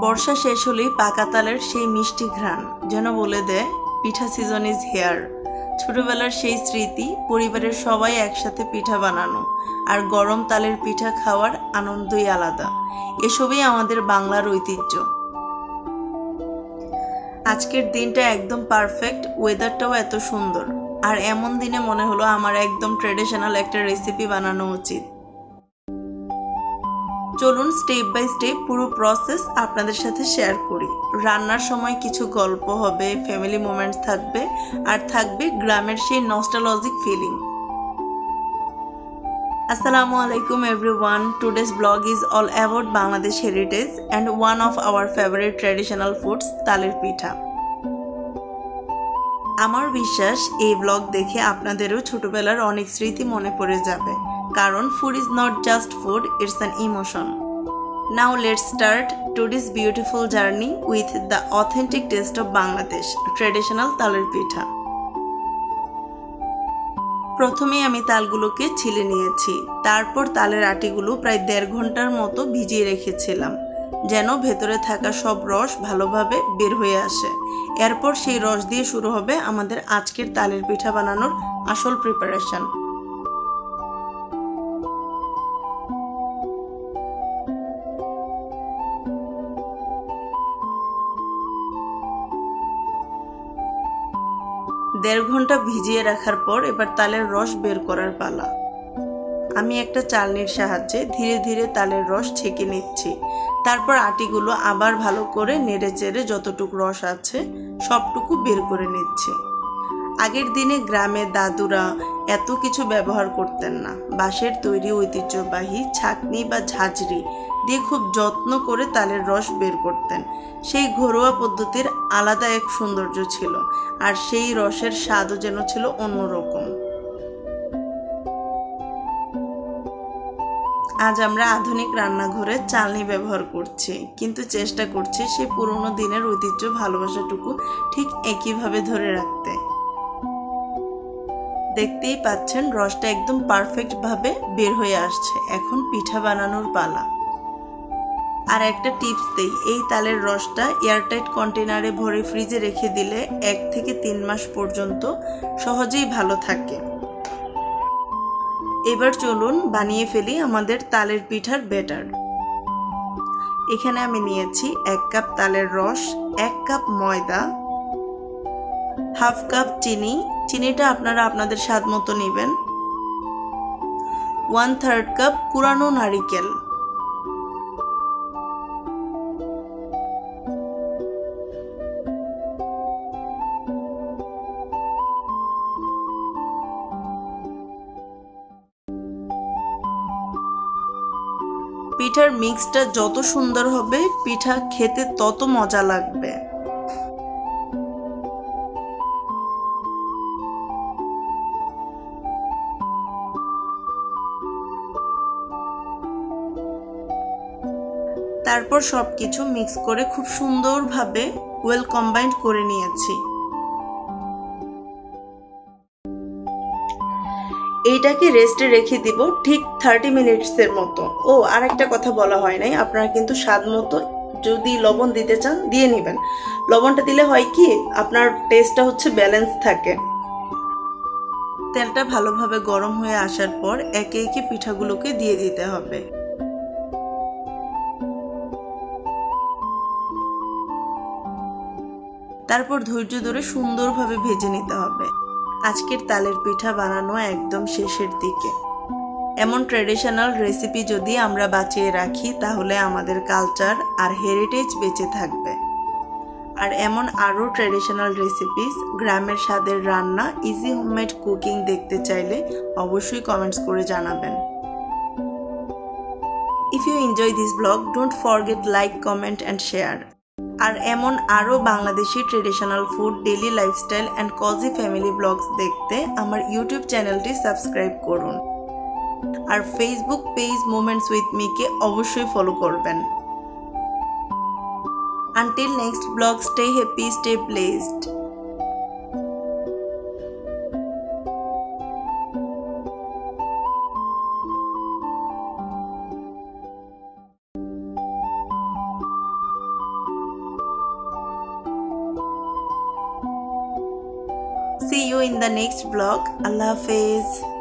বর্ষা শেষ হলেই পাকা তালের সেই মিষ্টি ঘ্রাণ যেন বলে দেয় পিঠা সিজন ইজ হেয়ার। ছোটবেলার সেই স্মৃতি, পরিবারের সবাই একসাথে পিঠা বানানো আর গরম তালের পিঠা খাওয়ার আনন্দই আলাদা। এসবই আমাদের বাংলার ঐতিহ্য। আজকের দিনটা একদম পারফেক্ট, ওয়েদারটাও এত সুন্দর। আর এমন দিনে মনে হলো আমার একদম ট্রেডিশনাল একটা রেসিপি বানানো উচিত। চলুন স্টেপ বাই স্টেপ পুরো প্রসেস আপনাদের সাথে শেয়ার করি। রান্নার সময় কিছু গল্প হবে, ফ্যামিলি মোমেন্টস থাকবে, আর থাকবে গ্রামের সেই nostalgic feeling. Assalamu alaikum everyone. Today's vlog is all about Bangladesh heritage and one of our favorite traditional foods, taler pitha. আমার বিশ্বাস এই ব্লগ দেখে আপনাদেরও ছোটবেলার অনেক স্মৃতি মনে পড়ে যাবে, কারণ food is not just food, it's an emotion. Now let's start today's beautiful journey with the authentic taste of Bangladesh, traditional taler pitha. প্রথমে আমি তালগুলোকে ছিলে নিয়েছি, তারপর তালের আটিগুলো প্রায় 1.5 ঘন্টার মতো ভিজিয়ে রেখেছিলাম, যেন ভেতরে থাকা সব রস ভালোভাবে বের হয়ে আসে। এরপর সেই রস দিয়ে শুরু হবে আমাদের আজকের তালের পিঠা বানানোর আসল প্রিপারেশন। দেড় ঘন্টা ভিজিয়ে রাখার পর এবার তালের রস বের করার পালা। আমি একটা চালনির সাহায্যে ধীরে ধীরে তালের রস ছেঁকে নিচ্ছি। তারপর আটিগুলো আবার ভালো করে নেড়ে চেড়ে যতটুকু রস আছে সবটুকু বের করে নিচ্ছি। আগের দিনে গ্রামে দাদুরা এত কিছু ব্যবহার করতেন না। বাঁশের তৈরি ঐতিহ্যবাহী ছাঁকনি বা ঝাঁঝরি দিয়ে খুব যত্ন করে তালের রস বের করতেন। সেই ঘরোয়া পদ্ধতির আলাদা এক সৌন্দর্য ছিল, আর সেই রসের স্বাদও যেন ছিল অন্যরকম। আজ আমরা আধুনিক রান্নাঘরে চালনি ব্যবহার করছি, কিন্তু চেষ্টা করছি সেই পুরোনো দিনের ঐতিহ্য ভালোবাসাটুকু ঠিক একইভাবে ধরে রাখতে। দেখতেই পাচ্ছেন রসটা একদম পারফেক্ট ভাবে বের হয়ে আসছে। এখন পিঠা বানানোর পালা। আর একটা টিপস দেই, এই তালের রসটা এয়ারটাইট কন্টেনারে ভরে ফ্রিজে রেখে দিলে 1 থেকে 3 মাস পর্যন্ত সহজেই ভালো থাকে। এবার চলুন বানিয়ে ফেলি আমাদের তালের পিঠার ব্যাটার। এখানে আমি নিয়েছি 1 কাপ তালের রস, 1 কাপ ময়দা, হাফ কাপ চিনি, চিনিটা আপনারা আপনাদের স্বাদ মতো নেবেন, 1/3 কাপ কুরানো নারিকেল, পিঠার মিক্সটা যত সুন্দর হবে পিঠা খেতে তত মজা লাগবে। তারপর সবকিছু মিক্স করে খুব সুন্দরভাবে ওয়েল কম্বাইন্ড করে নিয়েছি। এইটাকে রেস্টে রেখে দিব ঠিক 30 মিনিটসের মতো। ও আর একটা কথা বলা হয় নাই, আপনারা কিন্তু স্বাদ মতো যদি লবণ দিতে চান দিয়ে নেবেন। লবণটা দিলে হয় কি, আপনার টেস্টটা হচ্ছে ব্যালেন্স থাকে। তেলটা ভালোভাবে গরম হয়ে আসার পর একে একে পিঠাগুলোকে দিয়ে দিতে হবে। তারপর ধৈর্য ধরে সুন্দরভাবে ভেজে নিতে হবে। আজকের তালের পিঠা বানানো একদম শেষের দিকে। এমন ট্র্যাডিশনাল রেসিপি যদি আমরা বাঁচিয়ে রাখি তাহলে আমাদের কালচার আর হেরিটেজ বেঁচে থাকবে। আর এমন আরও ট্র্যাডিশনাল রেসিপিস, গ্রামের স্বাদের রান্না, ইজি হোমমেড কুকিং দেখতে চাইলে অবশ্যই কমেন্টস করে জানাবেন। If you enjoy this blog, don't forget like, comment and share. আর এমন আরও Bangladeshi traditional food, daily lifestyle and cosy family blogs দেখতে আমার ইউটিউব চ্যানেলটি সাবস্ক্রাইব করুন। আর ফেসবুক পেজ মোমেন্টস উইথ মিকে অবশ্যই ফলো করবেন। Until next vlog, stay happy, stay blessed. See you in the next vlog. Allah Hafiz.